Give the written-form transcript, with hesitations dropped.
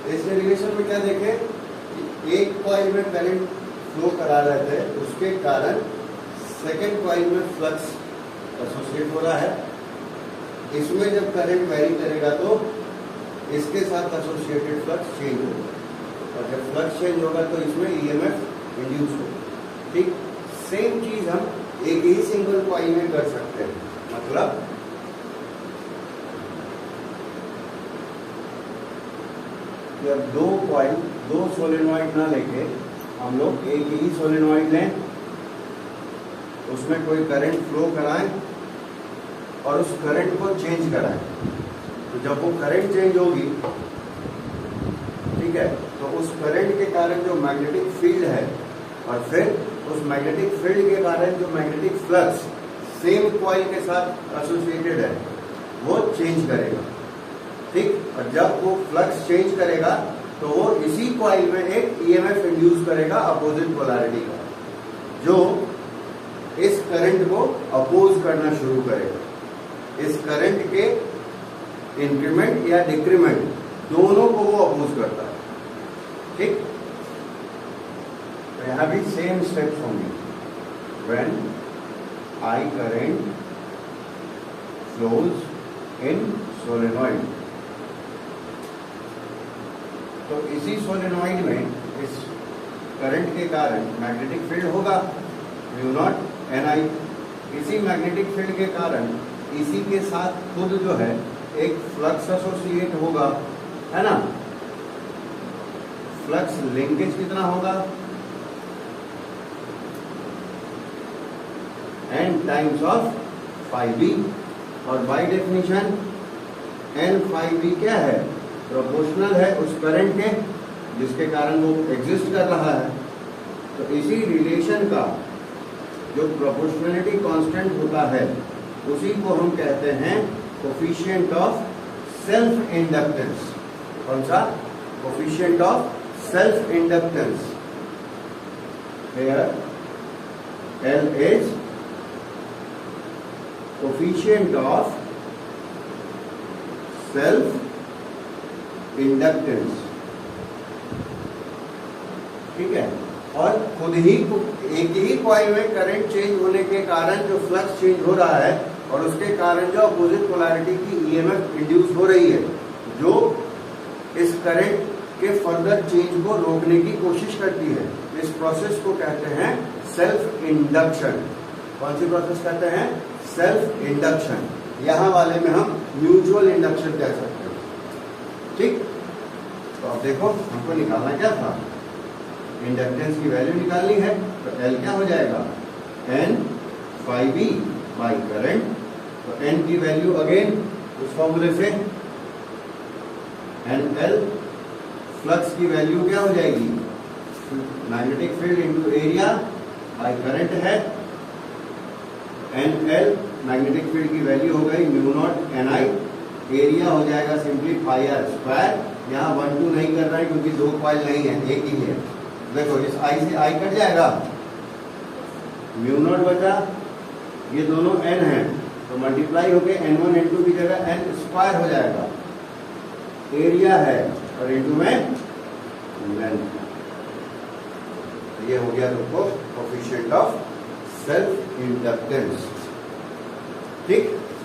इस डेरिवेशन में क्या देखें कि एक कॉइल में करंट फ्लो करा रहे थे, उसके कारण सेकेंड कॉइल में फ्लक्स एसोसिएट हो रहा है। इसमें जब करंट वेरी करेगा तो इसके साथ एसोसिएटेड फ्लक्स चेंज होगा, और जब फ्लक्स चेंज होगा तो इसमें ईएमएफ इंड्यूस होगा। ठीक सेम चीज हम एक ही सिंगल कॉइल में कर सकते हैं। मतलब जब दो कॉइल, दो सोलेनॉइड ना लेके हम लोग एक ही सोलेनॉइड लें, उसमें कोई करंट फ्लो कराएं और उस करंट को चेंज कराएं, तो जब वो करंट चेंज होगी, ठीक है, तो उस करंट के कारण जो मैग्नेटिक फील्ड है और फिर उस मैग्नेटिक फील्ड के कारण जो मैग्नेटिक फ्लक्स सेम कॉइल के साथ एसोसिएटेड है वो चेंज करेगा। ठीक, और जब वो फ्लक्स चेंज करेगा तो वो इसी कॉइल में एक ईएमएफ इंड्यूस करेगा अपोजिट पोलैरिटी का, जो इस करंट को अपोज करना शुरू करेगा। इस करंट के इंक्रीमेंट या डिक्रीमेंट दोनों को वो अपोज करता है। ठीक, तो यहां भी सेम स्टेप्स होंगे। When I current flows in solenoid, तो इसी सोलेनॉइड में इस करंट के कारण मैग्नेटिक फील्ड होगा म्यू नॉट Ni। इसी मैग्नेटिक फील्ड के कारण इसी के साथ खुद जो है एक फ्लक्स एसोसिएट होगा, है ना। फ्लक्स लिंकेज कितना होगा, n times of phi B, और by definition n phi B क्या है, प्रोपोर्शनल है उस करंट के जिसके कारण वो एग्जिस्ट कर रहा है। तो इसी रिलेशन का जो प्रोपोर्शनलिटी कांस्टेंट होता है उसी को हम कहते हैं कोफिशिएंट ऑफ सेल्फ इंडक्टेंस। कौन सा, coefficient of self inductance. Here L is coefficient of self inductance. ठीक है, और खुद ही एक ही कॉइल में करंट चेंज होने के कारण जो फ्लक्स चेंज हो रहा है और उसके कारण जो अपोजिट पोलैरिटी की ईएमएफ इंड्यूस हो रही है, जो इस करंट के फर्दर चेंज को रोकने की कोशिश करती है। इस प्रोसेस को कहते हैं सेल्फ इंडक्शन। कौन सी प्रोसेस कहते हैं, सेल्फ इंडक्शन। यहां वाले में हम म्यूचुअल इंडक्शन कह सकते हैं। ठीक, तो अब देखो हमको निकालना क्या था, इंडक्टेंस की वैल्यू निकालनी है। तो L क्या हो जाएगा, N phi B by current. तो N की वैल्यू अगेन उस फॉर्मूले से, NL फ्लक्स की वैल्यू क्या हो जाएगी, magnetic field into area by current है। NL मैग्नेटिक फील्ड की वैल्यू हो गई म्यू नॉट Ni, एरिया हो जाएगा सिंपली पाई आर स्क्वायर। यहाँ 1 2 नहीं कर रहा है क्योंकि दो कॉइल नहीं है, एक ही है। देखो इस आई से आई कट जाएगा, म्यू नॉट बचा, ये दोनों n है तो मल्टीप्लाई होके n1 n2 की जगह n स्क्वायर हो जाएगा। एरिया है और इनटू में लेंथ। ये हो गया तुमको कोफिशिएंट ऑफ सेल्फ इंडक्टेंस। ठीक,